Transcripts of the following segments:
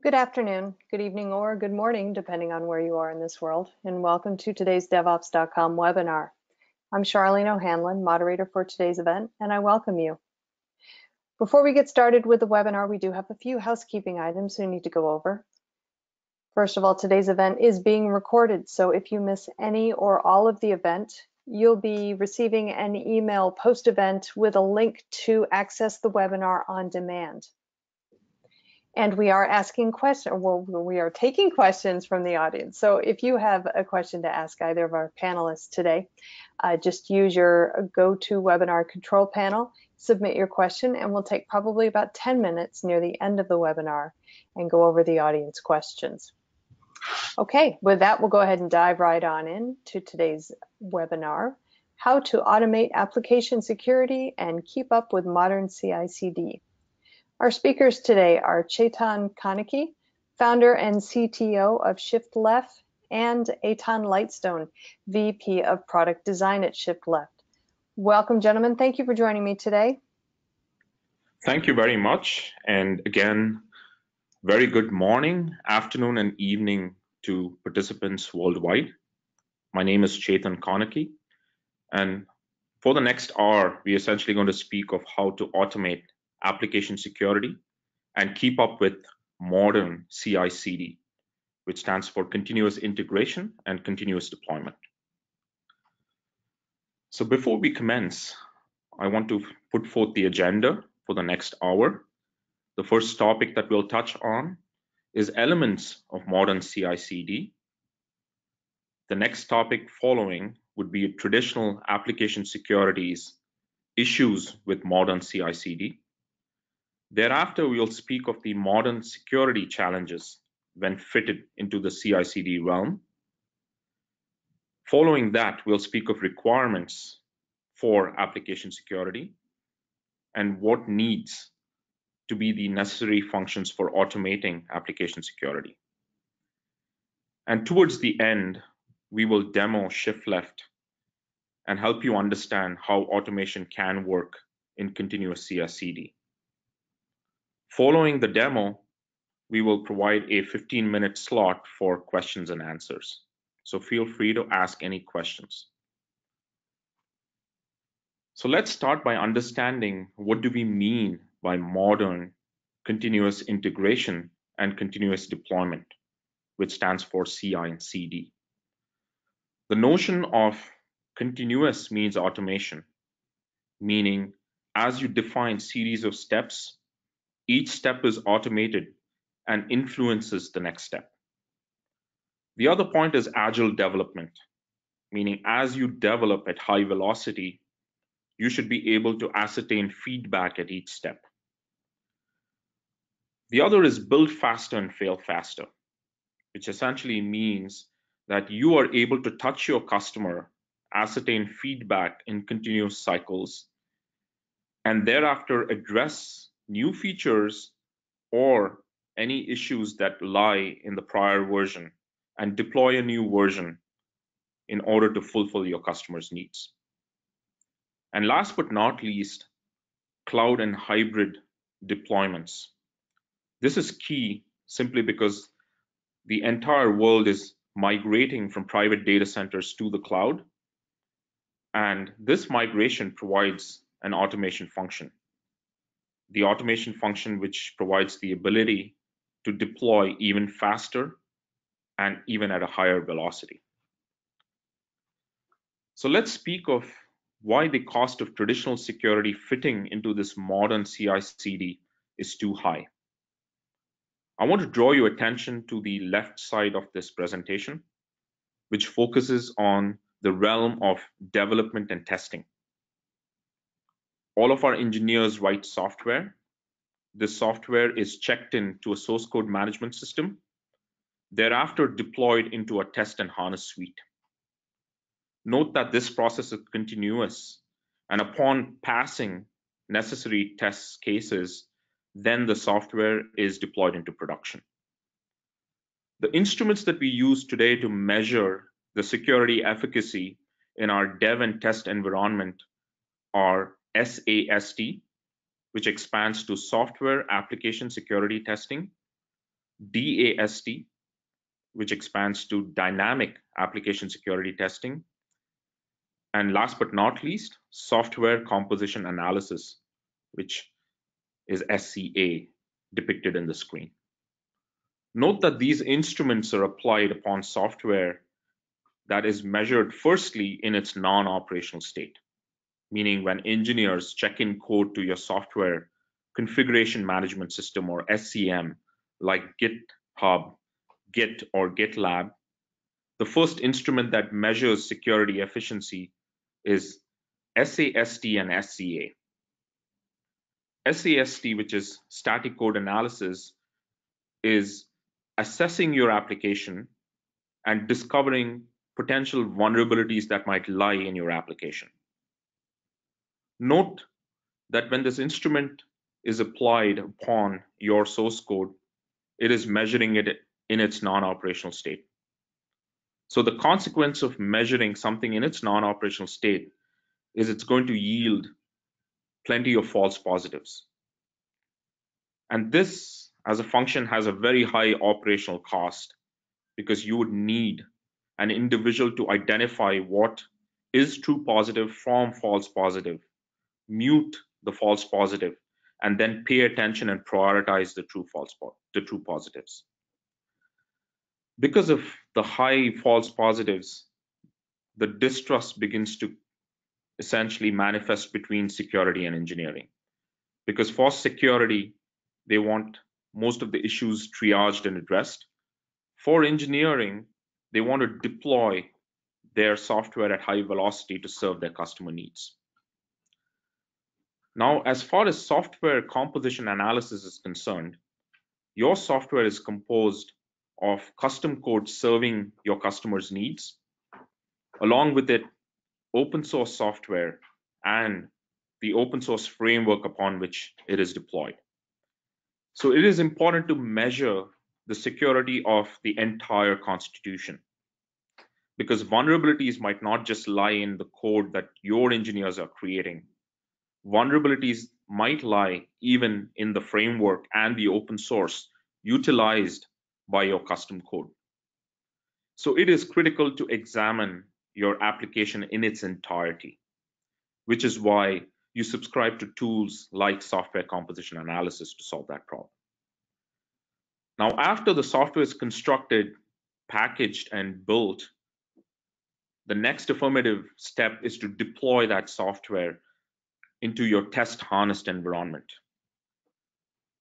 Good afternoon, good evening, or good morning, depending on where you are in this world, and welcome to today's DevOps.com webinar. I'm Charlene O'Hanlon, moderator for today's event, and I welcome you. Before we get started with the webinar, we do have a few housekeeping items we need to go over. First of all, today's event is being recorded, so if you miss any or all of the event, you'll be receiving an email post-event with a link to access the webinar on demand. And we are asking questions, well, we are taking questions from the audience. So if you have a question to ask either of our panelists today, just use your GoToWebinar control panel, submit your question, and we'll take probably about 10 minutes near the end of the webinar and go over the audience questions. Okay, with that, we'll go ahead and dive right on in to today's webinar, How to Automate Application Security and Keep Up with Modern CI/CD. Our speakers today are Chetan Kaneki, founder and CTO of Shift Left, and Eitan Lightstone, VP of Product Design at Shift Left. Welcome, gentlemen. Thank you for joining me today. Thank you very much. And again, very good morning, afternoon, and evening to participants worldwide. My name is Chetan Kaneki, and for the next hour, we're essentially going to speak of how to automate application security and keep up with modern CI/CD, which stands for continuous integration and continuous deployment. So before we commence, I want to put forth the agenda for the next hour. The first topic that we'll touch on is elements of modern CI/CD. The next topic following would be traditional application securities, issues with modern CI/CD. Thereafter, we'll speak of the modern security challenges when fitted into the CI/CD realm. Following that, we'll speak of requirements for application security and what needs to be the necessary functions for automating application security. And towards the end, we will demo Shift Left and help you understand how automation can work in continuous CI/CD. Following the demo, we will provide a 15-minute slot for questions and answers. So feel free to ask any questions. So let's start by understanding what do we mean by modern continuous integration and continuous deployment, which stands for CI and CD. The notion of continuous means automation, meaning as you define series of steps, each step is automated and influences the next step. The other point is agile development, meaning as you develop at high velocity, you should be able to ascertain feedback at each step. The other is build faster and fail faster, which essentially means that you are able to touch your customer, ascertain feedback in continuous cycles, and thereafter address new features or any issues that lie in the prior version and deploy a new version in order to fulfill your customer's needs. And last but not least, cloud and hybrid deployments. This is key simply because the entire world is migrating from private data centers to the cloud, and this migration provides an automation function. The automation function which provides the ability to deploy even faster and even at a higher velocity. So let's speak of why the cost of traditional security fitting into this modern CI/CD is too high. I want to draw your attention to the left side of this presentation, which focuses on the realm of development and testing. All of our engineers write software. This software is checked into a source code management system, thereafter deployed into a test and harness suite. Note that this process is continuous, and upon passing necessary test cases, then the software is deployed into production. The instruments that we use today to measure the security efficacy in our dev and test environment are SAST, which expands to Software Application Security Testing, DAST, which expands to dynamic application security testing, and last but not least, software composition analysis, which is SCA, depicted in the screen. Note that these instruments are applied upon software that is measured firstly in its non-operational state, meaning when engineers check in code to your software configuration management system, or SCM, like GitHub, Git, or GitLab, the first instrument that measures security efficiency is SAST and SCA. SAST, which is static code analysis, is assessing your application and discovering potential vulnerabilities that might lie in your application. Note that when this instrument is applied upon your source code, it is measuring it in its non-operational state. So the consequence of measuring something in its non-operational state is it's going to yield plenty of false positives. And this, as a function, has a very high operational cost, because you would need an individual to identify what is true positive from false positive, mute the false positive, and then pay attention and prioritize the true positives. Because of the high false positives, the distrust begins to essentially manifest between security and engineering. Because for security, they want most of the issues triaged and addressed. For engineering, they want to deploy their software at high velocity to serve their customer needs. Now, as far as software composition analysis is concerned, your software is composed of custom code serving your customers' needs, along with it, open source software and the open source framework upon which it is deployed. So it is important to measure the security of the entire constitution, because vulnerabilities might not just lie in the code that your engineers are creating. Vulnerabilities might lie even in the framework and the open source utilized by your custom code. So it is critical to examine your application in its entirety, which is why you subscribe to tools like software composition analysis to solve that problem. Now, after the software is constructed, packaged, and built, the next affirmative step is to deploy that software into your test harnessed environment.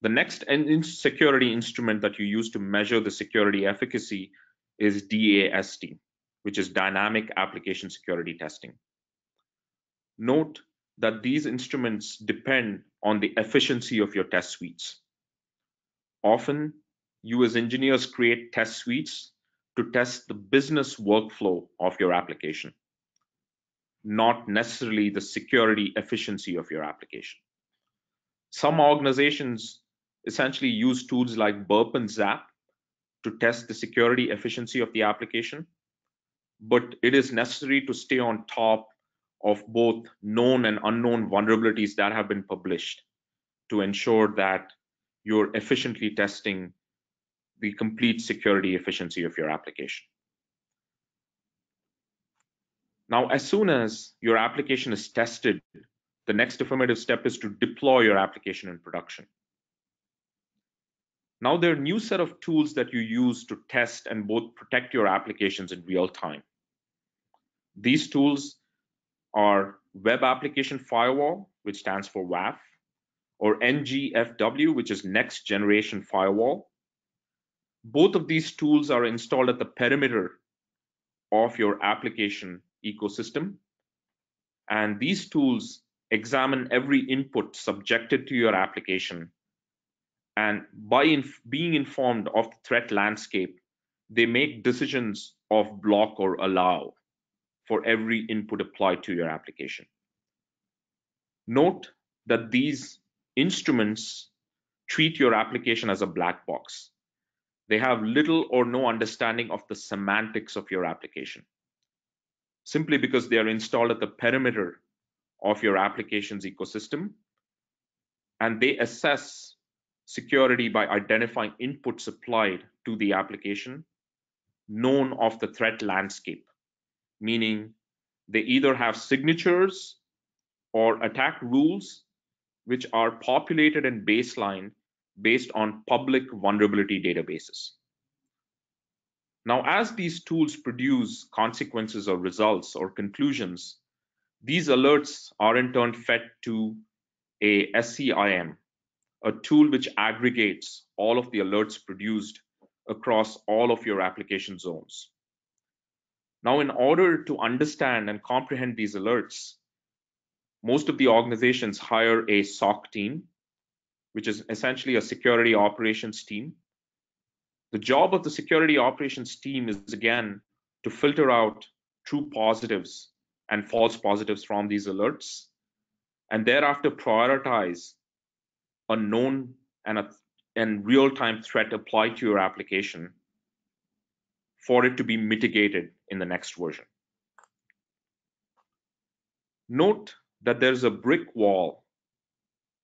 The next security instrument that you use to measure the security efficacy is DAST, which is Dynamic Application Security Testing. Note that these instruments depend on the efficiency of your test suites. Often, you as engineers create test suites to test the business workflow of your application, not necessarily the security efficiency of your application. Some organizations essentially use tools like Burp and Zap to test the security efficiency of the application, but it is necessary to stay on top of both known and unknown vulnerabilities that have been published to ensure that you're efficiently testing the complete security efficiency of your application. Now, as soon as your application is tested, the next affirmative step is to deploy your application in production. Now, there are a new set of tools that you use to test and both protect your applications in real time. These tools are Web Application Firewall, which stands for WAF, or NGFW, which is Next Generation Firewall. Both of these tools are installed at the perimeter of your application ecosystem. And these tools examine every input subjected to your application. And by being informed of the threat landscape, they make decisions of block or allow for every input applied to your application. Note that these instruments treat your application as a black box. They have little or no understanding of the semantics of your application, simply because they are installed at the perimeter of your application's ecosystem, and they assess security by identifying inputs supplied to the application known of the threat landscape, meaning they either have signatures or attack rules which are populated and baseline based on public vulnerability databases. Now, as these tools produce consequences or results or conclusions, these alerts are in turn fed to a SCIM, a tool which aggregates all of the alerts produced across all of your application zones. Now, in order to understand and comprehend these alerts, most of the organizations hire a SOC team, which is essentially a security operations team. The job of the security operations team is, again, to filter out true positives and false positives from these alerts, and thereafter prioritize a known and real-time threat applied to your application for it to be mitigated in the next version. Note that there's a brick wall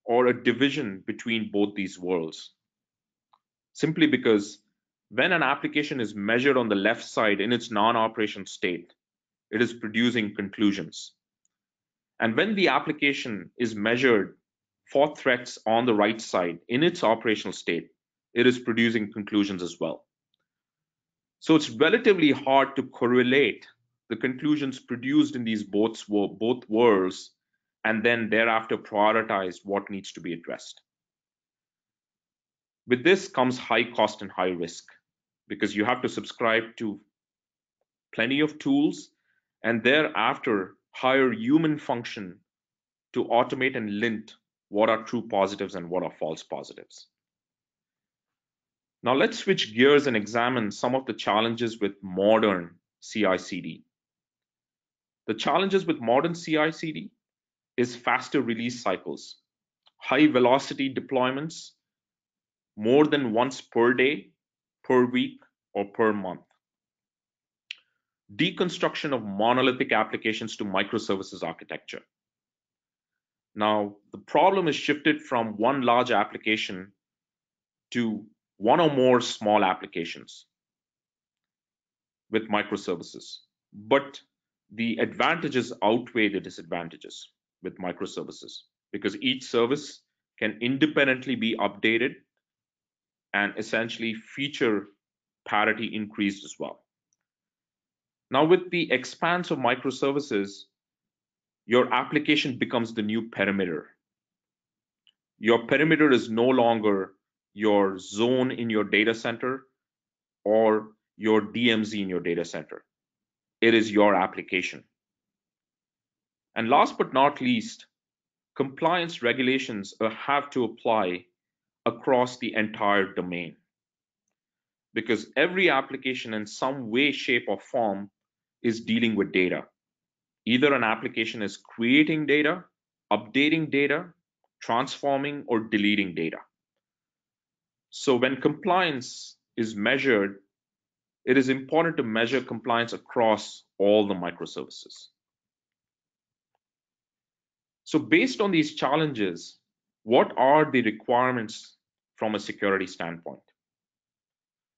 or a division between both these worlds, simply because when an application is measured on the left side in its non-operation state, it is producing conclusions. And when the application is measured for threats on the right side in its operational state, it is producing conclusions as well. So it's relatively hard to correlate the conclusions produced in these both worlds and then thereafter prioritize what needs to be addressed. With this comes high cost and high risk, because you have to subscribe to plenty of tools and thereafter hire human function to automate and lint what are true positives and what are false positives. Now let's switch gears and examine some of the challenges with modern CI/CD. The challenges with modern CI/CD is faster release cycles, high velocity deployments, more than once per day, per week, or per month. Deconstruction of monolithic applications to microservices architecture. Now, the problem is shifted from one large application to one or more small applications with microservices. But the advantages outweigh the disadvantages with microservices, because each service can independently be updated and essentially feature parity increased as well. Now, with the expanse of microservices, your application becomes the new perimeter. Your perimeter is no longer your zone in your data center or your DMZ in your data center. It is your application. And last but not least, compliance regulations have to apply across the entire domain, because every application in some way, shape, or form is dealing with data. Either an application is creating data, updating data, transforming, or deleting data. So when compliance is measured, it is important to measure compliance across all the microservices. So based on these challenges, what are the requirements from a security standpoint?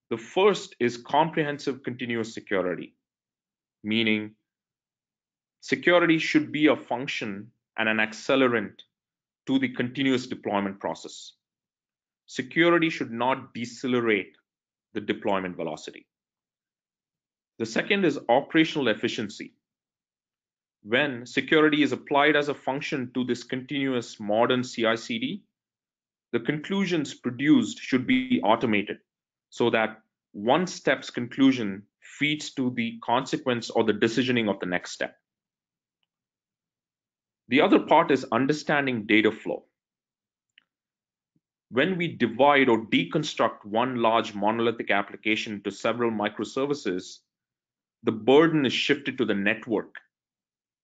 The first is comprehensive continuous security, meaning security should be a function and an accelerant to the continuous deployment process. Security should not decelerate the deployment velocity. The second is operational efficiency. When security is applied as a function to this continuous modern CI/CD, the conclusions produced should be automated so that one step's conclusion feeds to the consequence or the decisioning of the next step. The other part is understanding data flow. When we divide or deconstruct one large monolithic application into several microservices, the burden is shifted to the network,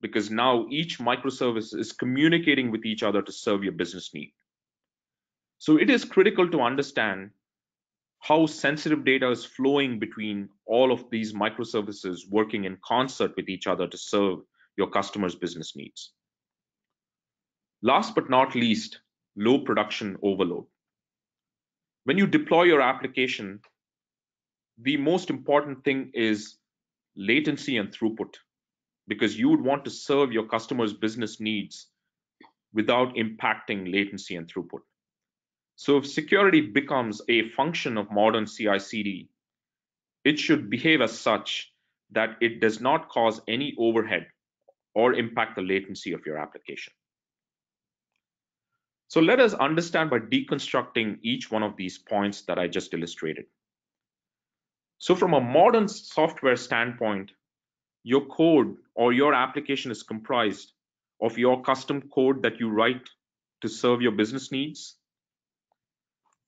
because now each microservice is communicating with each other to serve your business need. So it is critical to understand how sensitive data is flowing between all of these microservices working in concert with each other to serve your customers' business needs. Last but not least, low production overload. When you deploy your application, the most important thing is latency and throughput, because you would want to serve your customers' business needs without impacting latency and throughput. So if security becomes a function of modern CI/CD, it should behave as such that it does not cause any overhead or impact the latency of your application. So let us understand by deconstructing each one of these points that I just illustrated. So from a modern software standpoint, your code or your application is comprised of your custom code that you write to serve your business needs,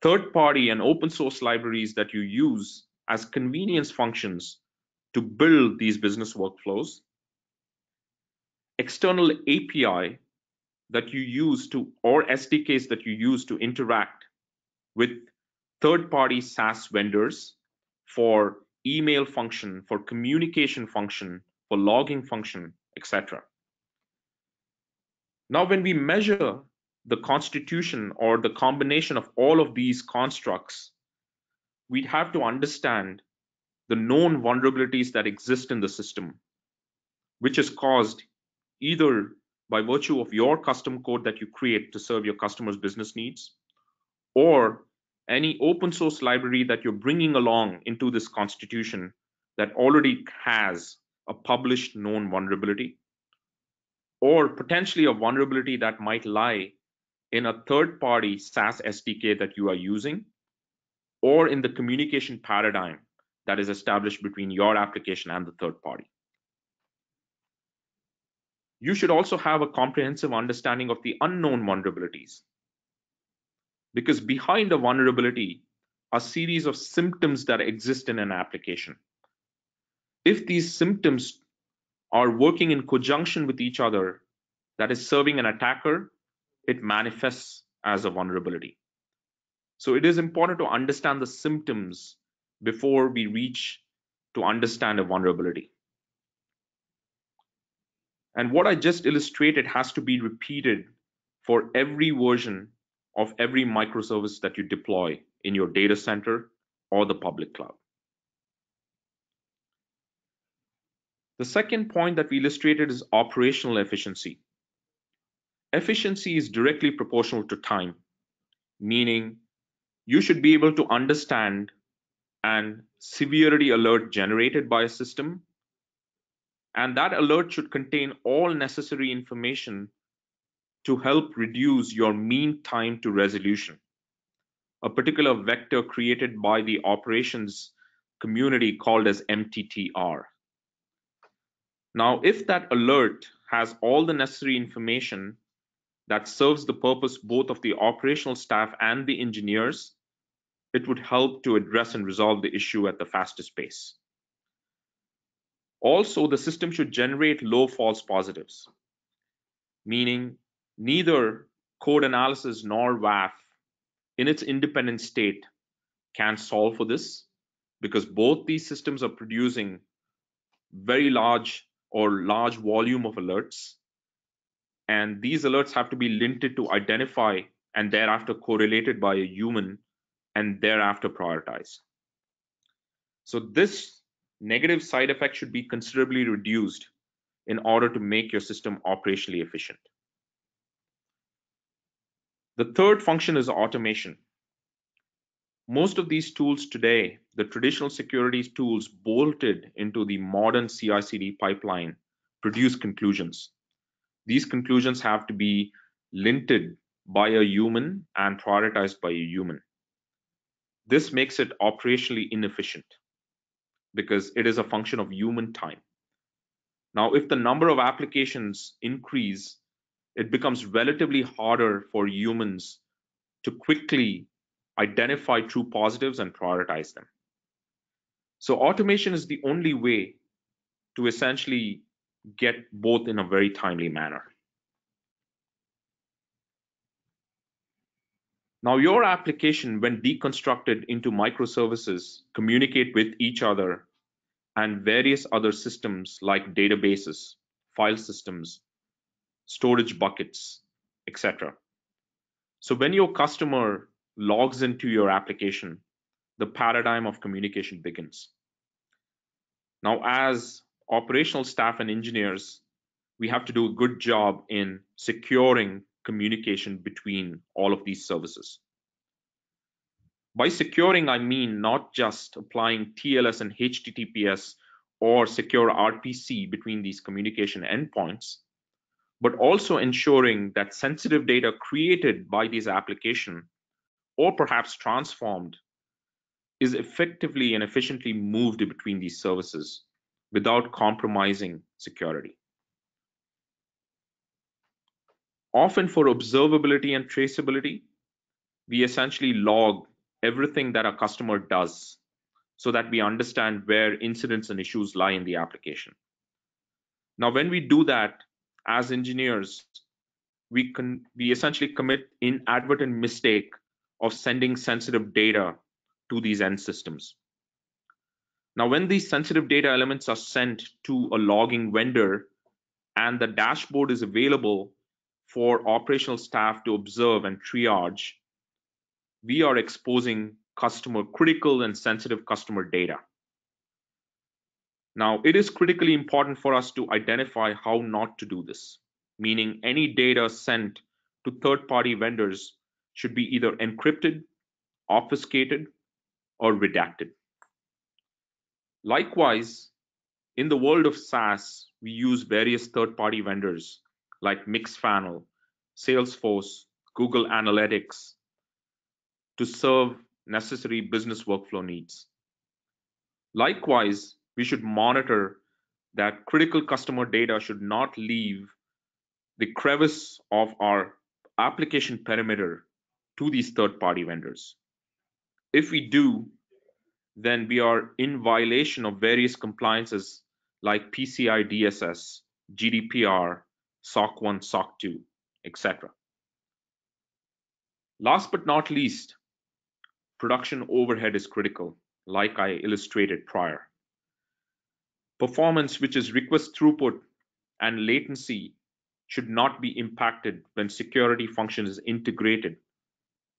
third-party and open source libraries that you use as convenience functions to build these business workflows, external API that you use to, or SDKs that you use to interact with third-party SaaS vendors for email function, for communication function, for logging function, etc. Now, when we measure the constitution or the combination of all of these constructs, we'd have to understand the known vulnerabilities that exist in the system, which is caused either by virtue of your custom code that you create to serve your customers' business needs, or any open source library that you're bringing along into this constitution that already has a published known vulnerability, or potentially a vulnerability that might lie in a third-party SaaS SDK that you are using, or in the communication paradigm that is established between your application and the third party. You should also have a comprehensive understanding of the unknown vulnerabilities, because behind a vulnerability are a series of symptoms that exist in an application. If these symptoms are working in conjunction with each other, that is serving an attacker, it manifests as a vulnerability. So it is important to understand the symptoms before we reach to understand a vulnerability. And what I just illustrated has to be repeated for every version of every microservice that you deploy in your data center or the public cloud. The second point that we illustrated is operational efficiency. Efficiency is directly proportional to time, meaning you should be able to understand an severity alert generated by a system, and that alert should contain all necessary information to help reduce your mean time to resolution, a particular vector created by the operations community called as MTTR. Now, if that alert has all the necessary information that serves the purpose both of the operational staff and the engineers, it would help to address and resolve the issue at the fastest pace. Also, the system should generate low false positives, meaning neither code analysis nor WAF in its independent state can solve for this, because both these systems are producing very large volume of alerts, and these alerts have to be linted to identify and thereafter correlated by a human and thereafter prioritized. So this negative side effect should be considerably reduced in order to make your system operationally efficient. The third function is automation. Most of these tools today, the traditional security tools bolted into the modern CI/CD pipeline, produce conclusions. These conclusions have to be linted by a human and prioritized by a human. This makes it operationally inefficient because it is a function of human time. Now, if the number of applications increase, it becomes relatively harder for humans to quickly identify true positives and prioritize them. So automation is the only way to essentially get both in a very timely manner. Now, your application, when deconstructed into microservices, communicate with each other and various other systems like databases, file systems, storage buckets, etc. So when your customer logs into your application, the paradigm of communication begins. Now, as operational staff and engineers, we have to do a good job in securing communication between all of these services. By securing, I mean not just applying TLS and HTTPS or secure RPC between these communication endpoints, but also ensuring that sensitive data created by these applications or perhaps transformed is effectively and efficiently moved between these services without compromising security. Often for observability and traceability, we essentially log everything that a customer does so that we understand where incidents and issues lie in the application. Now, when we do that as engineers, we essentially commit inadvertent mistake of sending sensitive data to these end systems. Now, when these sensitive data elements are sent to a logging vendor and the dashboard is available for operational staff to observe and triage, we are exposing critical and sensitive customer data. Now, it is critically important for us to identify how not to do this, meaning any data sent to third-party vendors should be either encrypted, obfuscated, or redacted. Likewise, in the world of SaaS, we use various third-party vendors like Mixpanel, Salesforce, Google Analytics to serve necessary business workflow needs. Likewise, we should monitor that critical customer data should not leave the crevice of our application perimeter to these third-party vendors. If we do, then we are in violation of various compliances like PCI DSS, GDPR, SOC 1, SOC 2, etc. Last but not least, production overhead is critical, like I illustrated prior. Performance, which is request throughput and latency, should not be impacted when security function is integrated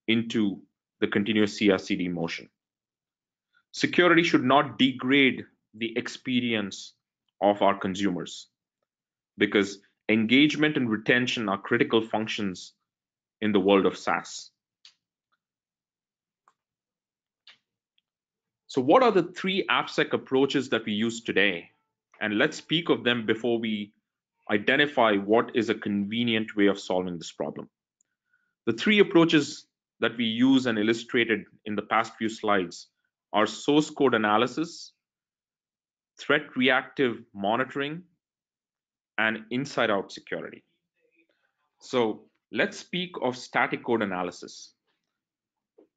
into the continuous CI/CD motion. Security should not degrade the experience of our consumers because engagement and retention are critical functions in the world of SaaS. So what are the three AppSec approaches that we use today? And let's speak of them before we identify what is a convenient way of solving this problem. The three approaches that we use and illustrated in the past few slides are source code analysis, threat reactive monitoring, and inside-out security. So let's speak of static code analysis.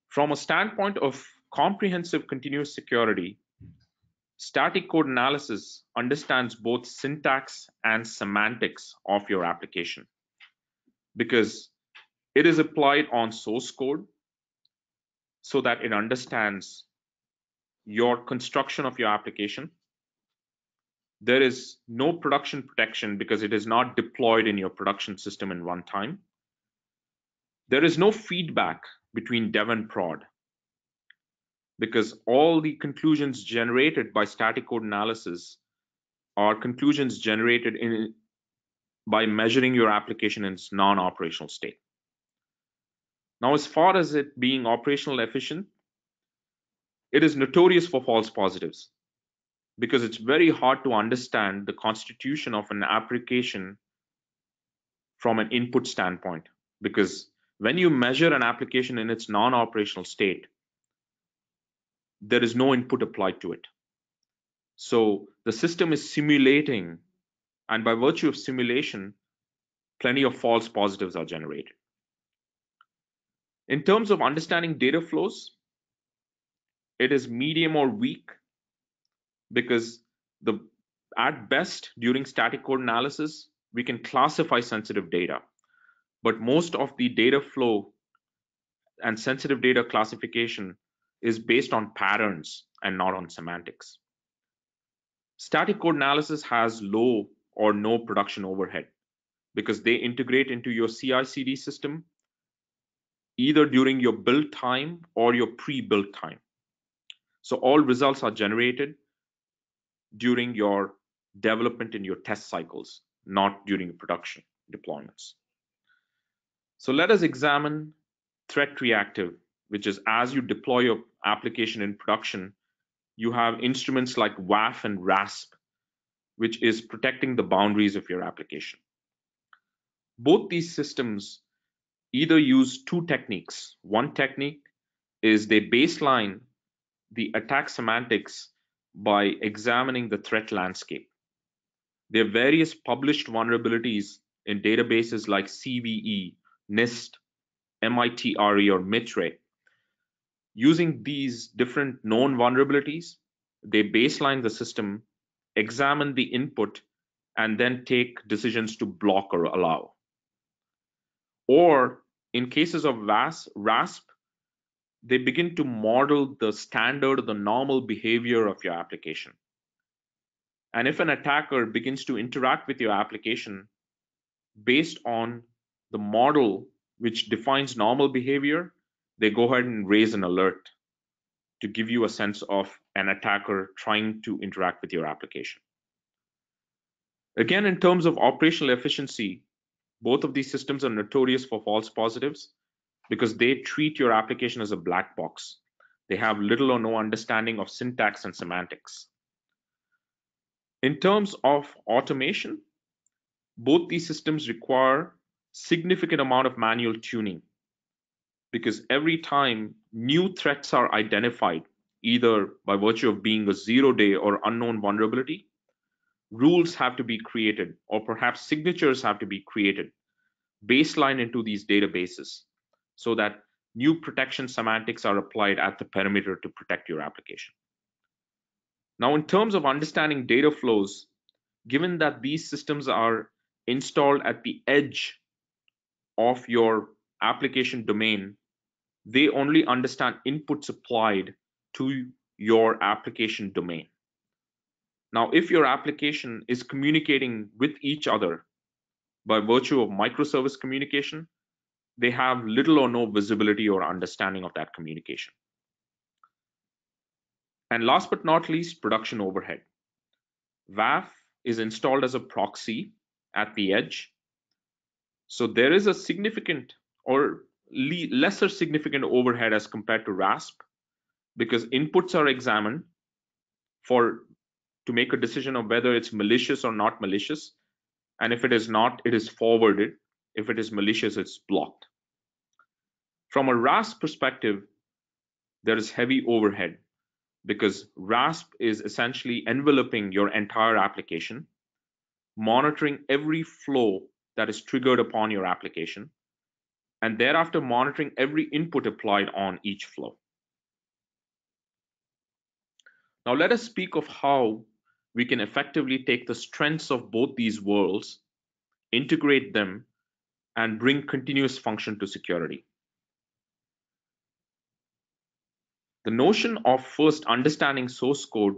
From a standpoint of comprehensive continuous security, static code analysis understands both syntax and semantics of your application because it is applied on source code so that it understands your construction of your application. There is no production protection because it is not deployed in your production system in runtime. There is no feedback between dev and prod because all the conclusions generated by static code analysis are conclusions generated by measuring your application in its non-operational state. Now, as far as it being operational efficient, it is notorious for false positives because it's very hard to understand the constitution of an application from an input standpoint. Because when you measure an application in its non-operational state, there is no input applied to it. So the system is simulating, and by virtue of simulation, plenty of false positives are generated. In terms of understanding data flows, it is medium or weak because at best during static code analysis, we can classify sensitive data, but most of the data flow and sensitive data classification is based on patterns and not on semantics. Static code analysis has low or no production overhead because they integrate into your CI/CD system either during your build time or your pre-build time. So all results are generated during your development in your test cycles, not during production deployments. So let us examine threat reactive, which is as you deploy your application in production, you have instruments like WAF and RASP, which is protecting the boundaries of your application. Both these systems either use two techniques. One technique is they baseline the attack semantics by examining the threat landscape. There are various published vulnerabilities in databases like CVE, NIST, MITRE, or MITRE. Using these different known vulnerabilities, they baseline the system, examine the input, and then take decisions to block or allow. Or in cases of RASP, they begin to model the standard, the normal behavior of your application. And if an attacker begins to interact with your application based on the model which defines normal behavior, they go ahead and raise an alert to give you a sense of an attacker trying to interact with your application. Again, in terms of operational efficiency, both of these systems are notorious for false positives because they treat your application as a black box. They have little or no understanding of syntax and semantics. In terms of automation, both these systems require significant amount of manual tuning because every time new threats are identified, either by virtue of being a zero-day or unknown vulnerability, rules have to be created, or perhaps signatures have to be created, baseline into these databases so that new protection semantics are applied at the perimeter to protect your application. Now, in terms of understanding data flows, given that these systems are installed at the edge of your application domain, they only understand inputs applied to your application domain. Now, if your application is communicating with each other by virtue of microservice communication, they have little or no visibility or understanding of that communication. And last but not least, production overhead. WAF is installed as a proxy at the edge. So there is a significant or lesser significant overhead as compared to RASP because inputs are examined to make a decision of whether it's malicious or not malicious. And if it is not, it is forwarded. If it is malicious, it's blocked. From a RASP perspective, there is heavy overhead because RASP is essentially enveloping your entire application, monitoring every flow that is triggered upon your application, and thereafter monitoring every input applied on each flow. Now let us speak of how we can effectively take the strengths of both these worlds, integrate them, and bring continuous function to security. The notion of first understanding source code,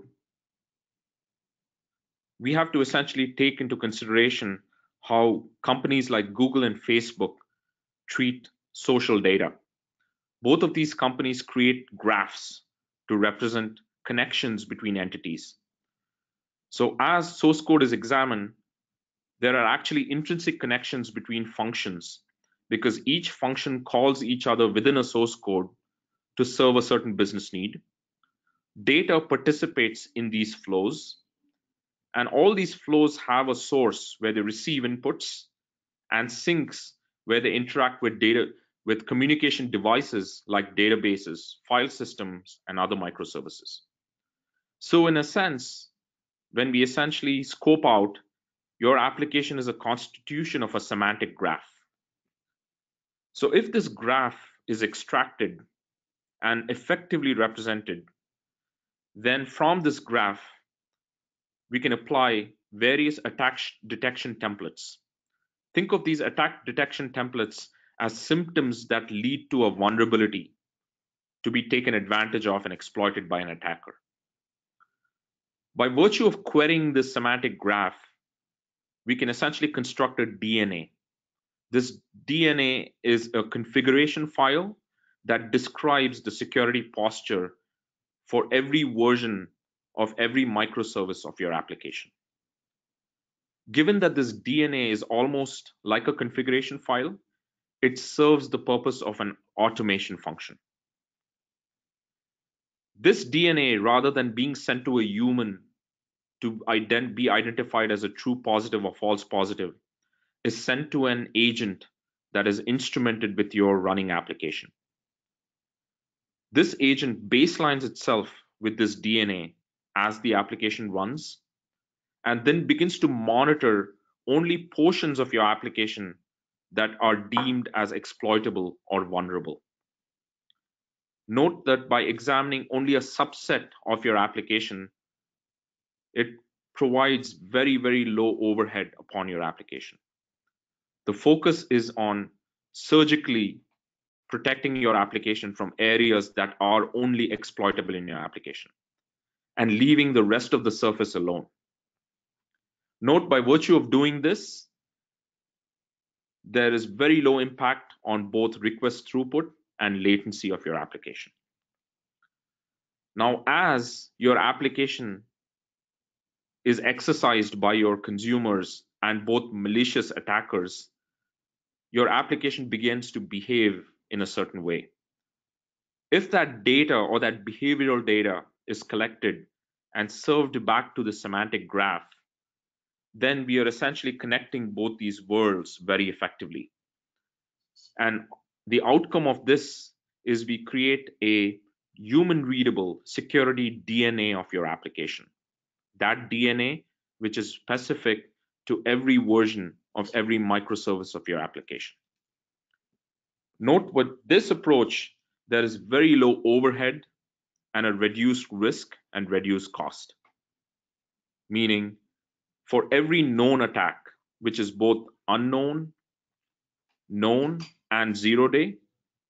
we have to essentially take into consideration how companies like Google and Facebook treat social data. Both of these companies create graphs to represent connections between entities. So as source code is examined, there are actually intrinsic connections between functions because each function calls each other within a source code to serve a certain business need. Data participates in these flows, and all these flows have a source where they receive inputs and sinks where they interact with data with communication devices like databases, file systems, and other microservices. So in a sense, when we essentially scope out, your application is a constitution of a semantic graph. So if this graph is extracted and effectively represented, then from this graph, we can apply various attack detection templates. Think of these attack detection templates as symptoms that lead to a vulnerability to be taken advantage of and exploited by an attacker. By virtue of querying this semantic graph, we can essentially construct a DNA This DNA is a configuration file that describes the security posture for every version of every microservice of your application. Given that this DNA is almost like a configuration file, it serves the purpose of an automation function. This DNA, rather than being sent to a human to be identified as a true positive or false positive, is sent to an agent that is instrumented with your running application. This agent baselines itself with this DNA as the application runs, and then begins to monitor only portions of your application that are deemed as exploitable or vulnerable. Note that by examining only a subset of your application, it provides very, very low overhead upon your application. The focus is on surgically protecting your application from areas that are only exploitable in your application and leaving the rest of the surface alone. Note, by virtue of doing this, there is very low impact on both request throughput and latency of your application. Now, as your application is exercised by your consumers and both malicious attackers, your application begins to behave in a certain way. If that data or that behavioral data is collected and served back to the semantic graph, then we are essentially connecting both these worlds very effectively. And the outcome of this is we create a human readable security DNA of your application. That DNA, which is specific to every version of every microservice of your application. Note, with this approach, there is very low overhead and a reduced risk and reduced cost. Meaning, for every known attack, which is both unknown, known, and 0-day,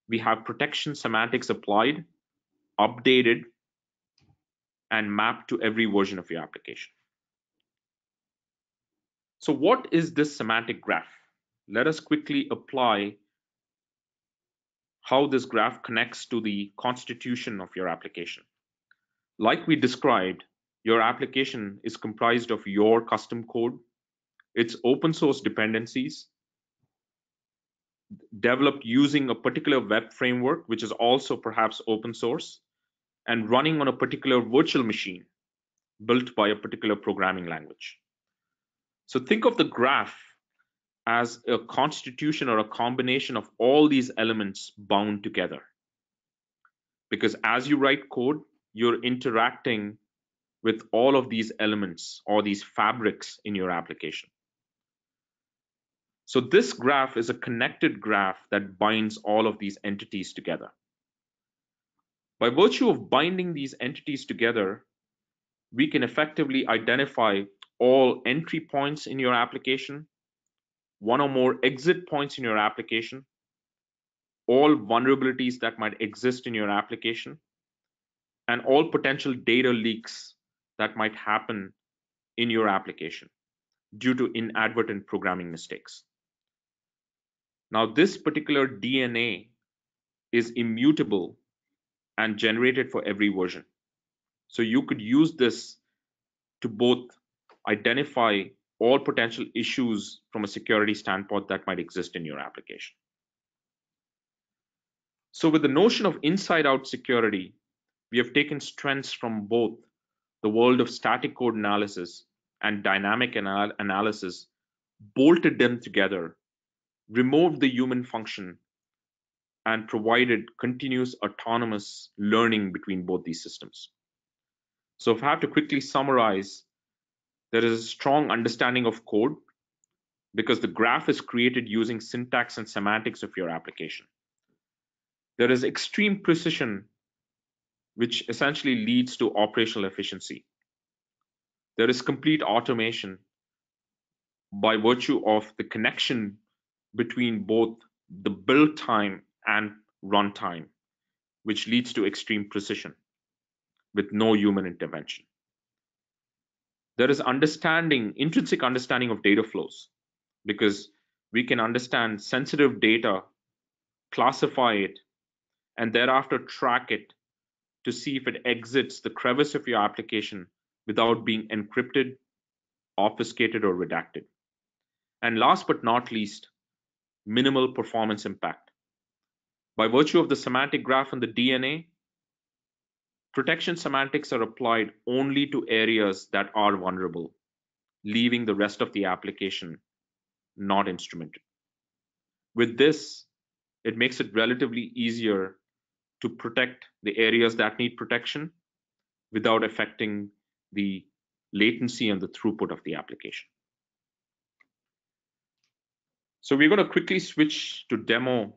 we have protection semantics applied, updated, and mapped to every version of your application. So what is this semantic graph? Let us quickly apply how this graph connects to the constitution of your application. Like we described, your application is comprised of your custom code, its open source dependencies, developed using a particular web framework, which is also perhaps open source, and running on a particular virtual machine built by a particular programming language. So think of the graph as a constitution or a combination of all these elements bound together. Because as you write code, you're interacting with all of these elements or these fabrics in your application. So this graph is a connected graph that binds all of these entities together. By virtue of binding these entities together, we can effectively identify all entry points in your application, one or more exit points in your application, all vulnerabilities that might exist in your application, and all potential data leaks that might happen in your application due to inadvertent programming mistakes. Now, this particular DNA is immutable and generated for every version. So you could use this to both identify all potential issues from a security standpoint that might exist in your application. So with the notion of inside-out security, we have taken strengths from both the world of static code analysis and dynamic analysis, bolted them together, removed the human function, and provided continuous autonomous learning between both these systems. So if I have to quickly summarize, there is a strong understanding of code because the graph is created using syntax and semantics of your application. There is extreme precision, which essentially leads to operational efficiency. There is complete automation by virtue of the connection between both the build time and runtime, which leads to extreme precision with no human intervention. There is intrinsic understanding of data flows, because we can understand sensitive data, classify it, and thereafter track it to see if it exits the crevice of your application without being encrypted, obfuscated, or redacted. And last but not least, minimal performance impact. By virtue of the semantic graph and the DNA, protection semantics are applied only to areas that are vulnerable, leaving the rest of the application not instrumented. With this, it makes it relatively easier to protect the areas that need protection without affecting the latency and the throughput of the application. So we're going to quickly switch to demo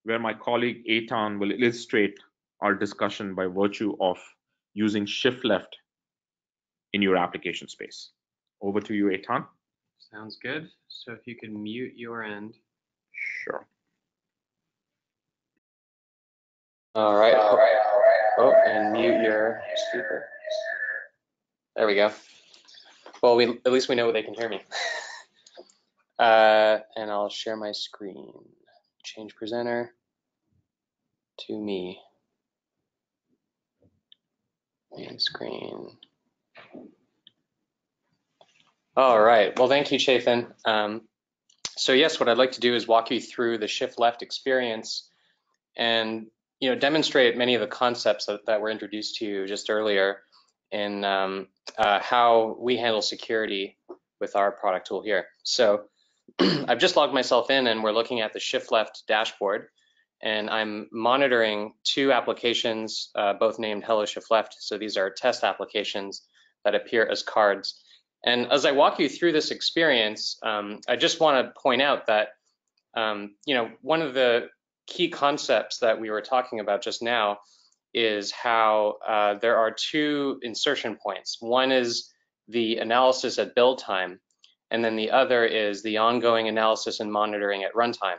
where my colleague Eitan will illustrate our discussion by virtue of using shift left in your application space. Over to you, Eitan. Sounds good. So if you could mute your end. Sure. All right. Oh, and mute your speaker. There we go. Well, at least we know they can hear me. And I'll share my screen. Change presenter to me. Main screen. All right. Well, thank you, Chafin. So yes, what I'd like to do is walk you through the shift left experience and demonstrate many of the concepts that were introduced to you just earlier in how we handle security with our product tool here. So I've just logged myself in and we're looking at the shift left dashboard, and I'm monitoring two applications, both named Hello Shift Left. So these are test applications that appear as cards. And as I walk you through this experience, I just want to point out that one of the key concepts that we were talking about just now is how there are two insertion points. One is the analysis at build time, and then the other is the ongoing analysis and monitoring at runtime.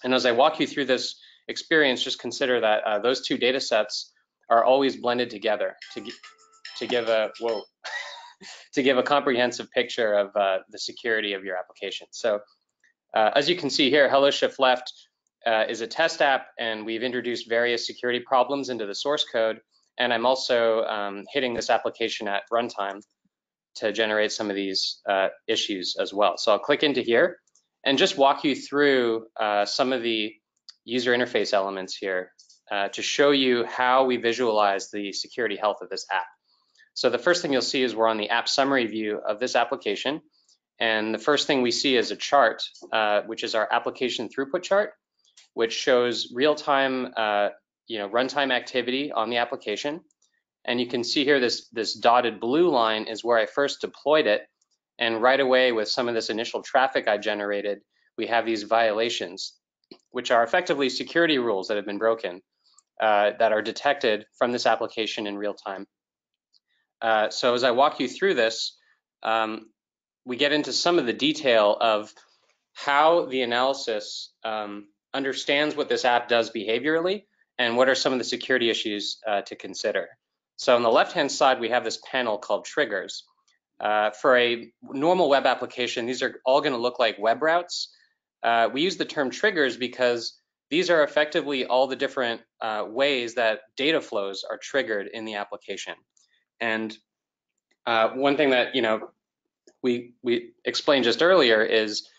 And as I walk you through this experience, just consider that those two data sets are always blended together to give a to give a comprehensive picture of the security of your application. So as you can see here, Hello Shift Left is a test app, and we've introduced various security problems into the source code. And I'm also hitting this application at runtime to generate some of these issues as well. So I'll click into here and just walk you through some of the user interface elements here to show you how we visualize the security health of this app. So the first thing you'll see is we're on the app summary view of this application. And the first thing we see is a chart, which is our application throughput chart, which shows real-time runtime activity on the application. And you can see here this dotted blue line is where I first deployed it. And right away, with some of this initial traffic I generated, we have these violations, which are effectively security rules that have been broken that are detected from this application in real time. So as I walk you through this, we get into some of the detail of how the analysis understands what this app does behaviorally and what are some of the security issues to consider. So on the left-hand side, we have this panel called triggers. For a normal web application, these are all going to look like web routes. We use the term triggers because these are effectively all the different ways that data flows are triggered in the application. And one thing that we explained just earlier is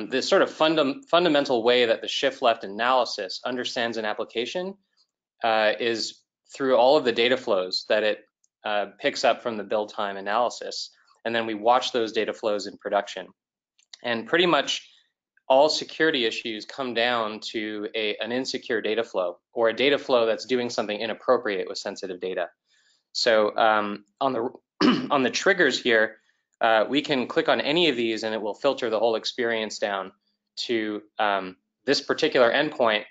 this sort of fundamental way that the shift left analysis understands an application is through all of the data flows that it picks up from the build time analysis. And then we watch those data flows in production. And pretty much all security issues come down to an insecure data flow, or a data flow that's doing something inappropriate with sensitive data. So on the triggers here, we can click on any of these and it will filter the whole experience down to this particular endpoint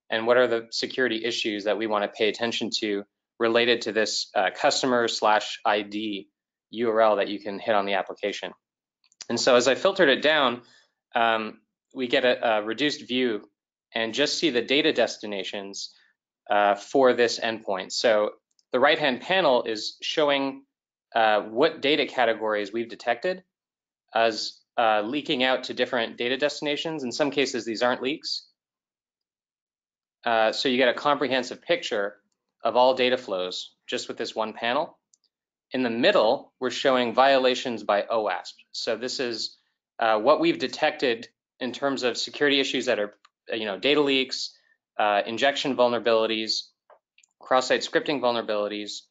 and what are the security issues that we want to pay attention to related to this customer/ID URL that you can hit on the application. And so as I filtered it down, we get a reduced view and just see the data destinations for this endpoint. So the right-hand panel is showing what data categories we've detected as leaking out to different data destinations. In some cases, these aren't leaks. So you get a comprehensive picture of all data flows just with this one panel. In the middle, we're showing violations by OWASP. So this is what we've detected in terms of security issues that are, data leaks, injection vulnerabilities, cross-site scripting vulnerabilities,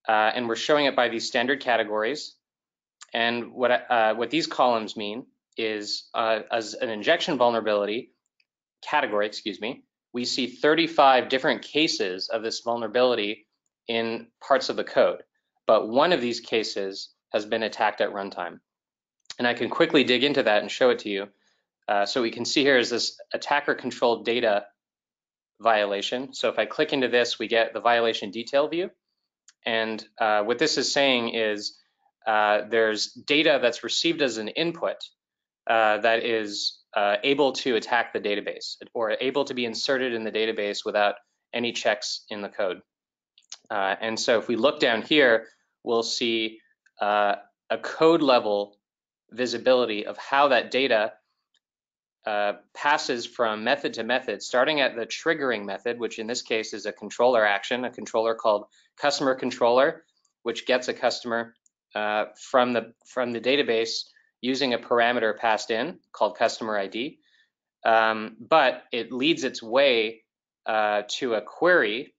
and we're showing it by these standard categories. And what these columns mean is, as an injection vulnerability category, we see 35 different cases of this vulnerability in parts of the code, but one of these cases has been attacked at runtime. And I can quickly dig into that and show it to you. So we can see here is this attacker-controlled data violation. So if I click into this, we get the violation detail view. And what this is saying is there's data that's received as an input that is able to attack the database or able to be inserted in the database without any checks in the code. And so if we look down here, we'll see a code level visibility of how that data passes from method to method, starting at the triggering method, which in this case is a controller action, a controller called customer controller, which gets a customer from the database using a parameter passed in called customer ID. But it leads its way to a query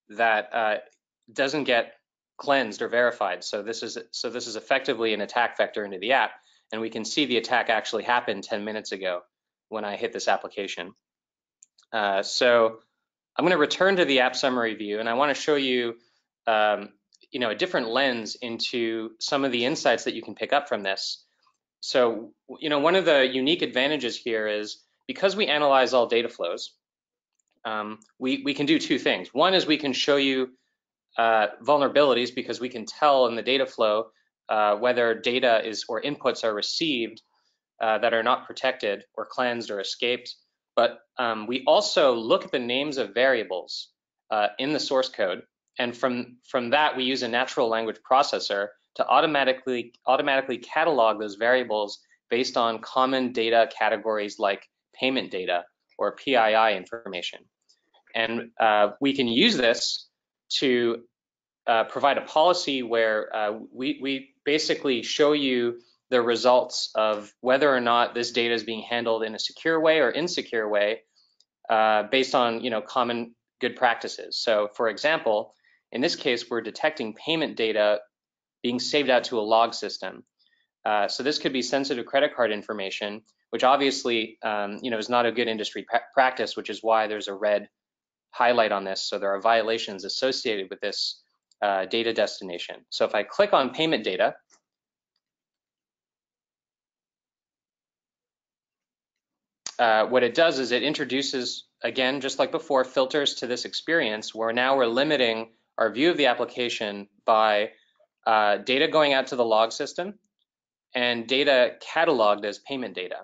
that doesn't get cleansed or verified. So this is effectively an attack vector into the app, and we can see the attack actually happened 10 minutes ago when I hit this application. So I'm going to return to the app summary view, and I want to show you, a different lens into some of the insights that you can pick up from this. So, one of the unique advantages here is because we analyze all data flows, we can do two things. One is we can show you vulnerabilities because we can tell in the data flow whether data or inputs are received that are not protected or cleansed or escaped. But we also look at the names of variables in the source code, and from that we use a natural language processor to automatically catalog those variables based on common data categories like payment data or PII information. And we can use this to provide a policy where we basically show you the results of whether or not this data is being handled in a secure way or insecure way based on common good practices. So for example, in this case, we're detecting payment data being saved out to a log system. So this could be sensitive credit card information, which obviously is not a good industry practice, which is why there's a red highlight on this. So there are violations associated with this data destination. So if I click on payment data, what it does is it introduces, again, just like before, filters to this experience where now we're limiting our view of the application by data going out to the log system and data cataloged as payment data.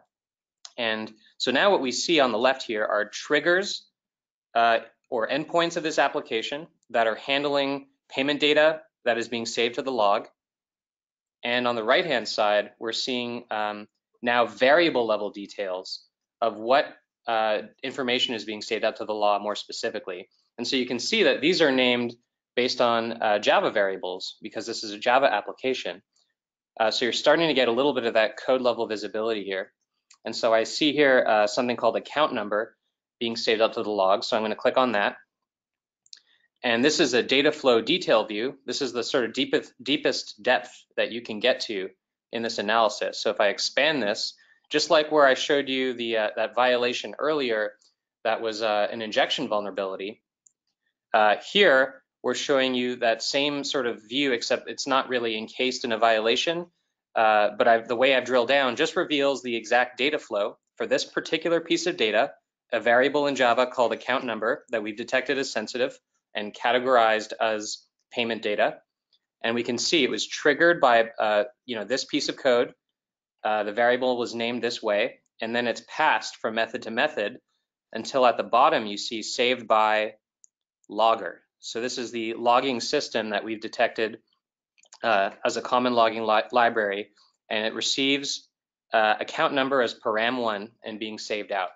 And so now what we see on the left here are triggers or endpoints of this application that are handling payment data that is being saved to the log. And on the right-hand side, we're seeing now variable level details of what information is being saved out to the log more specifically. And so you can see that these are named based on Java variables because this is a Java application. So you're starting to get a little bit of that code level visibility here. And so I see here something called account number being saved out to the log. So I'm going to click on that. And this is a data flow detail view. This is the sort of deepest depth that you can get to in this analysis. So if I expand this, just like where I showed you the that violation earlier, that was an injection vulnerability. Here, we're showing you that same sort of view, except it's not really encased in a violation. But the way I've drilled down just reveals the exact data flow for this particular piece of data, a variable in Java called account number that we've detected as sensitive and categorized as payment data. And we can see it was triggered by this piece of code. The variable was named this way, and then it's passed from method to method until at the bottom you see saved by logger. So this is the logging system that we've detected as a common logging library and it receives account number as param1 and being saved out.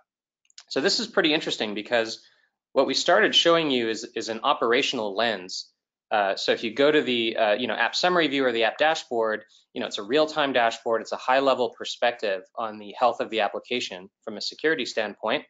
So this is pretty interesting because what we started showing you is an operational lens. So if you go to the app summary view or the app dashboard, it's a real-time dashboard. It's a high-level perspective on the health of the application from a security standpoint.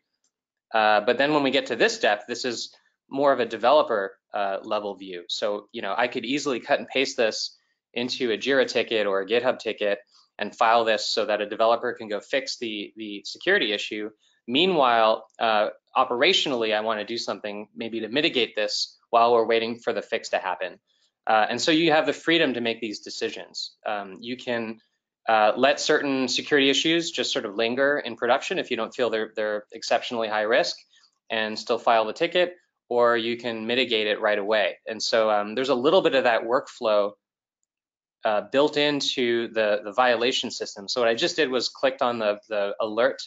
But then when we get to this depth, this is more of a developer level view. So I could easily cut and paste this into a Jira ticket or a GitHub ticket and file this so that a developer can go fix the security issue. Meanwhile, operationally, I want to do something maybe to mitigate this while we're waiting for the fix to happen. And so you have the freedom to make these decisions. You can let certain security issues just sort of linger in production if you don't feel they're exceptionally high risk and still file the ticket, or you can mitigate it right away. And so there's a little bit of that workflow built into the violation system. So what I just did was clicked on the alert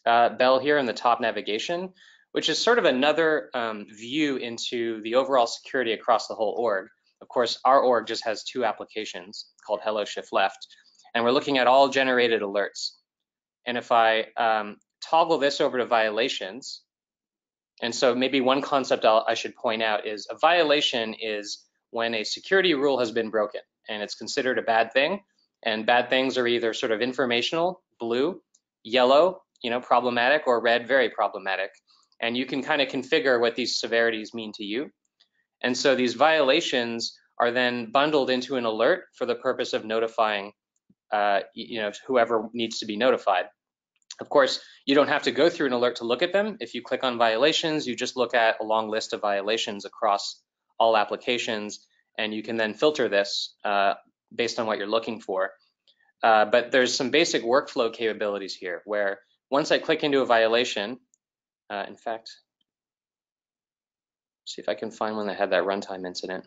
bell here in the top navigation, which is sort of another view into the overall security across the whole org. Of course, our org just has 2 applications called Hello Shift Left, and we're looking at all generated alerts. And if I toggle this over to violations, and so maybe one concept I should point out is a violation is when a security rule has been broken and it's considered a bad thing. And bad things are either sort of informational, blue, yellow, problematic, or red, very problematic. And you can kind of configure what these severities mean to you. And so these violations are then bundled into an alert for the purpose of notifying whoever needs to be notified. Of course, you don't have to go through an alert to look at them. If you click on violations, you just look at a long list of violations across all applications, and you can then filter this based on what you're looking for. But there's some basic workflow capabilities here where once I click into a violation, in fact, see if I can find one that had that runtime incident.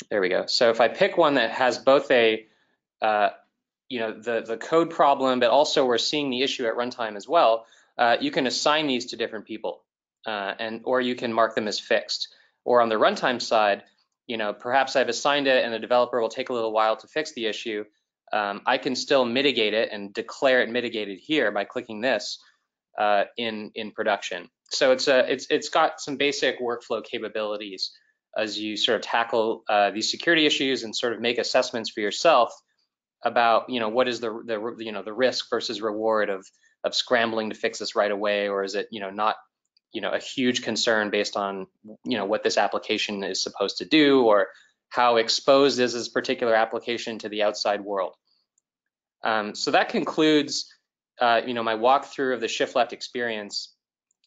There we go. So if I pick one that has both a the code problem, but also we're seeing the issue at runtime as well, you can assign these to different people, or you can mark them as fixed. Or on the runtime side, perhaps I've assigned it and the developer will take a little while to fix the issue. I can still mitigate it and declare it mitigated here by clicking this in production. So it's got some basic workflow capabilities as you sort of tackle these security issues and sort of make assessments for yourself about what is the risk versus reward of scrambling to fix this right away, or is it not a huge concern based on what this application is supposed to do, or how exposed is this particular application to the outside world. So that concludes my walkthrough of the shift left experience.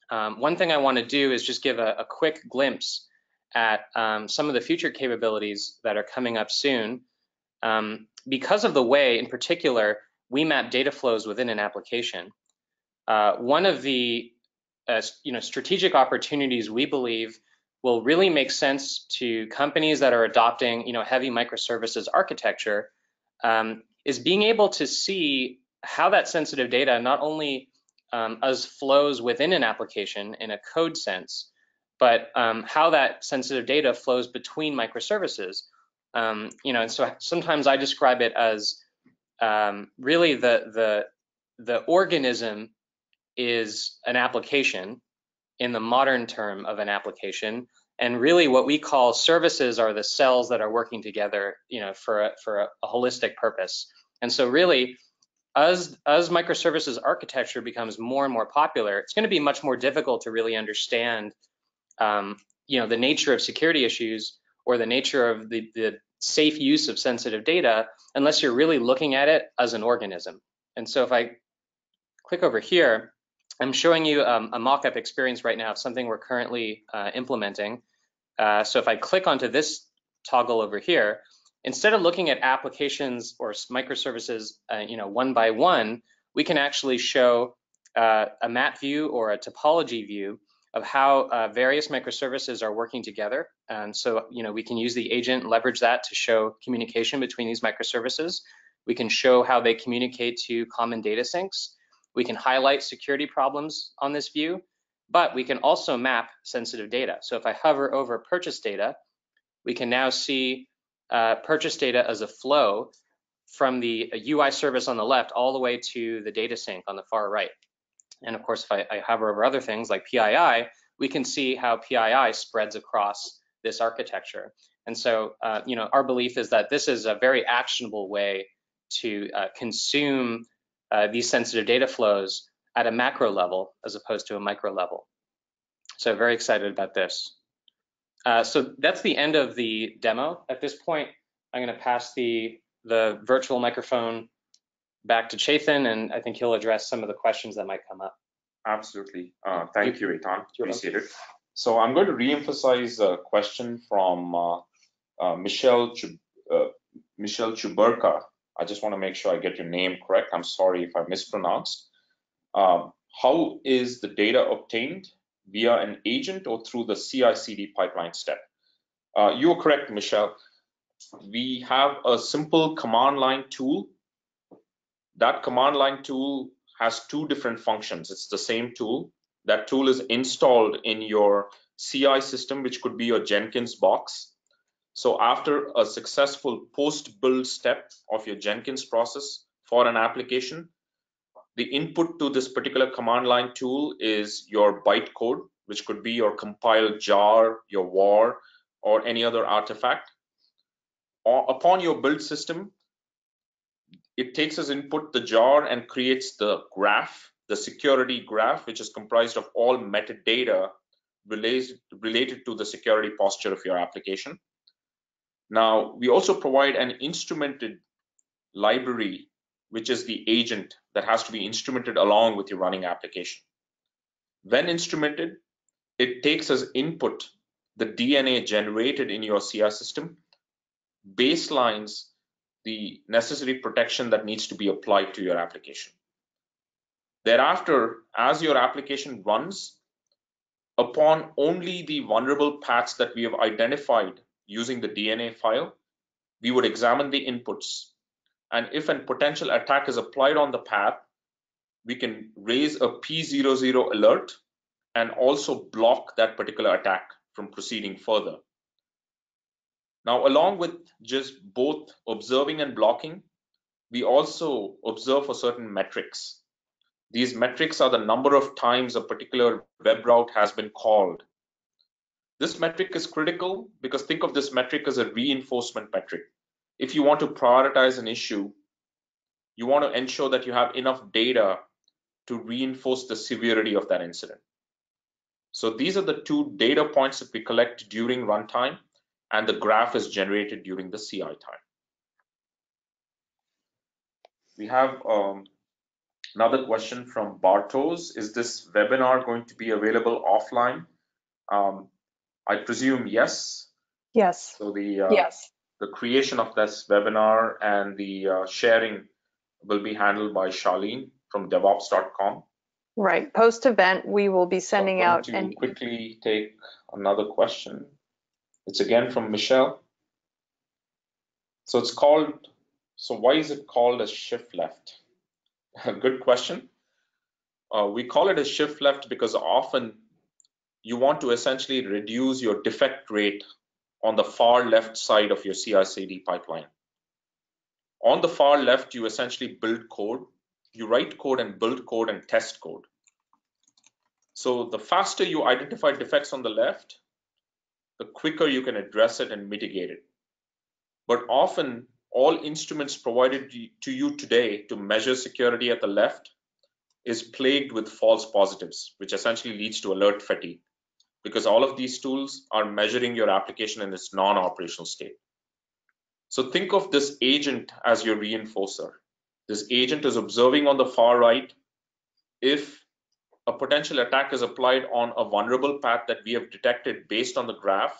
One thing I want to do is just give a quick glimpse at some of the future capabilities that are coming up soon. Because of the way, in particular, we map data flows within an application. One of the strategic opportunities we believe will really make sense to companies that are adopting heavy microservices architecture is being able to see how that sensitive data not only as flows within an application in a code sense, but how that sensitive data flows between microservices. And so sometimes I describe it as really the organism is an application in the modern term of an application, and really what we call services are the cells that are working together, for a holistic purpose. And so really, as microservices architecture becomes more and more popular, it's going to be much more difficult to really understand the nature of security issues or the nature of the safe use of sensitive data unless you're really looking at it as an organism. And so if I click over here, I'm showing you a mock-up experience right now of something we're currently implementing. So if I click onto this toggle over here, instead of looking at applications or microservices one by one, we can actually show a map view or a topology view of how various microservices are working together. And so, we can use the agent and leverage that to show communication between these microservices. We can show how they communicate to common data syncs. We can highlight security problems on this view, but we can also map sensitive data. So if I hover over purchase data, we can now see purchase data as a flow from the UI service on the left all the way to the data sync on the far right. And of course, if I hover over other things like PII, we can see how PII spreads across this architecture. And so, our belief is that this is a very actionable way to consume these sensitive data flows at a macro level as opposed to a micro level. So very excited about this. So that's the end of the demo. At this point, I'm going to pass the virtual microphone back to Chethan, and I think he'll address some of the questions that might come up. Absolutely. Thank you, Eitan. Appreciate it. So I'm going to reemphasize a question from Michelle Chuberka. I just want to make sure I get your name correct. I'm sorry if I mispronounced. How is the data obtained? Via an agent or through the CI/CD pipeline step? You are correct, Michelle. We have a simple command line tool. That command line tool has two different functions. It's the same tool. That tool is installed in your CI system, which could be your Jenkins box. So after a successful post-build step of your Jenkins process for an application, the input to this particular command line tool is your bytecode, which could be your compiled jar, your var, or any other artifact. Upon your build system, it takes as input the jar and creates the graph, the security graph, which is comprised of all metadata related to the security posture of your application. Now, we also provide an instrumented library, which is the agent that has to be instrumented along with your running application. When instrumented, it takes as input the DNA generated in your CI system, baselines the necessary protection that needs to be applied to your application. Thereafter, as your application runs, upon only the vulnerable paths that we have identified using the DNA file, we would examine the inputs. And if a potential attack is applied on the path, we can raise a P00 alert and also block that particular attack from proceeding further. Now, along with just both observing and blocking, we also observe for certain metrics. These metrics are the number of times a particular web route has been called. This metric is critical because think of this metric as a reinforcement metric. If you want to prioritize an issue, you want to ensure that you have enough data to reinforce the severity of that incident. So these are the two data points that we collect during runtime, and the graph is generated during the CI time. We have another question from Bartos. Is this webinar going to be available offline? I presume yes. Yes. So the creation of this webinar and the sharing will be handled by Charlene from DevOps.com. Right. Post-event, we will be sending out. So I'm going to quickly take another question. It's again from Michelle. So it's called, so why is it called a shift left? Good question. We call it a shift left because often you want to essentially reduce your defect rate on the far left side of your CI/CD pipeline. On the far left, you essentially build code, you write code and build code and test code. So the faster you identify defects on the left, the quicker you can address it and mitigate it. But often all instruments provided to you today to measure security at the left is plagued with false positives, which essentially leads to alert fatigue, because all of these tools are measuring your application in its non-operational state. So think of this agent as your reinforcer. This agent is observing on the far right. If a potential attack is applied on a vulnerable path that we have detected based on the graph,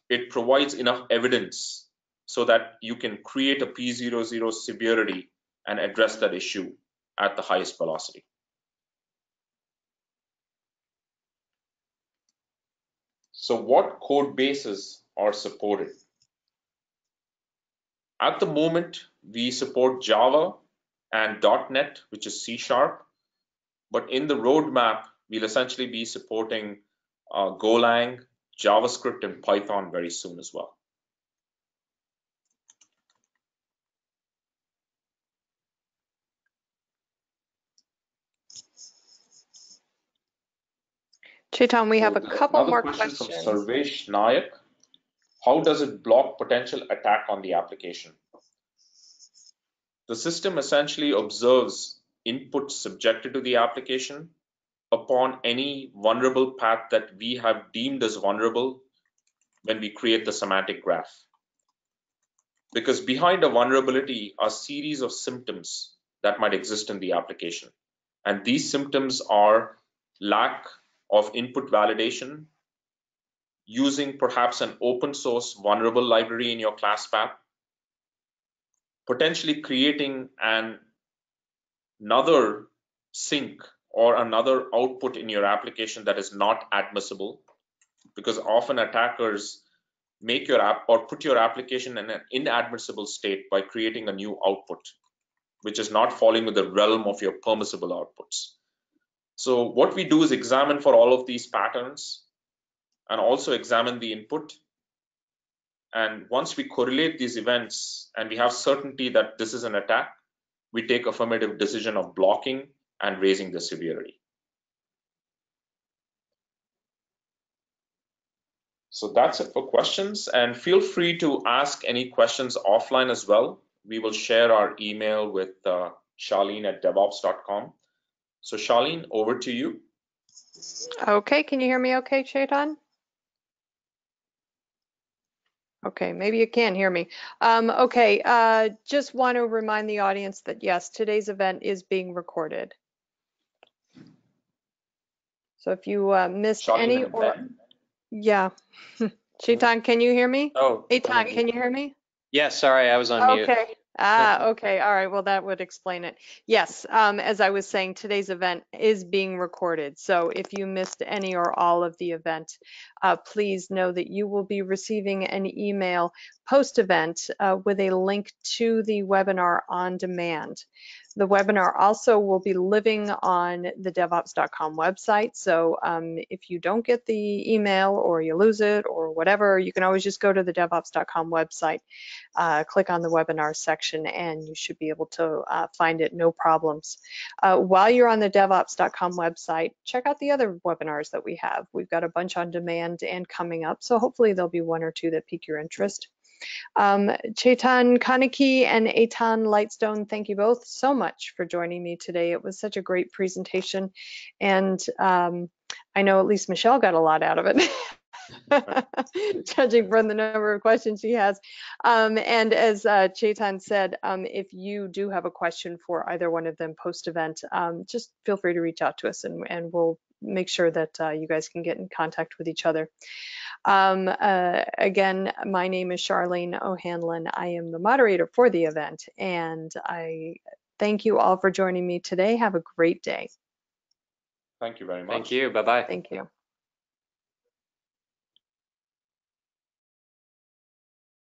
it provides enough evidence so that you can create a P00 severity and address that issue at the highest velocity. So what code bases are supported? At the moment, we support Java and .NET, which is C#, but in the roadmap, we'll essentially be supporting Golang, JavaScript, and Python very soon as well. Chetan, we So have a couple another more question from questions. Sarvesh Nayak. How does it block potential attack on the application? The system essentially observes inputs subjected to the application upon any vulnerable path that we have deemed as vulnerable when we create the semantic graph. Because behind a vulnerability are a series of symptoms that might exist in the application. And these symptoms are lack of input validation, using perhaps an open source vulnerable library in your class path, potentially creating another sink or another output in your application that is not admissible, because often attackers make your app or put your application in an inadmissible state by creating a new output, which is not falling within the realm of your permissible outputs. So what we do is examine for all of these patterns and also examine the input. And once we correlate these events and we have certainty that this is an attack, we take affirmative decision of blocking and raising the severity. So that's it for questions, and feel free to ask any questions offline as well. We will share our email with Charlene at devops.com. So Charlene, over to you. Okay, can you hear me okay, Chetan? Okay, maybe you can hear me. Okay, just want to remind the audience that yes, today's event is being recorded. So if you missed Charlene any and or Ben? yeah, Chetan, can you hear me? Oh, Chetan, can you hear me? yeah, sorry, I was on mute. Okay. Okay. All right. Well, that would explain it. Yes. As I was saying, today's event is being recorded. So if you missed any or all of the event, please know that you will be receiving an email post-event with a link to the webinar on demand. The webinar also will be living on the devops.com website. So if you don't get the email or you lose it or whatever, you can always just go to the devops.com website. Click on the webinar section and you should be able to find it, no problems. While you're on the devops.com website, check out the other webinars that we have. We've got a bunch on demand and coming up, so hopefully there'll be one or two that pique your interest. Chetan Kaneki and Eitan Lightstone, thank you both so much for joining me today. It was such a great presentation, and I know at least Michelle got a lot out of it. Judging from the number of questions she has. And as Chetan said, if you do have a question for either one of them post-event, just feel free to reach out to us and we'll make sure that you guys can get in contact with each other. Again, my name is Charlene O'Hanlon. I am the moderator for the event, and I thank you all for joining me today. Have a great day. Thank you very much. Thank you. Bye-bye. Thank you.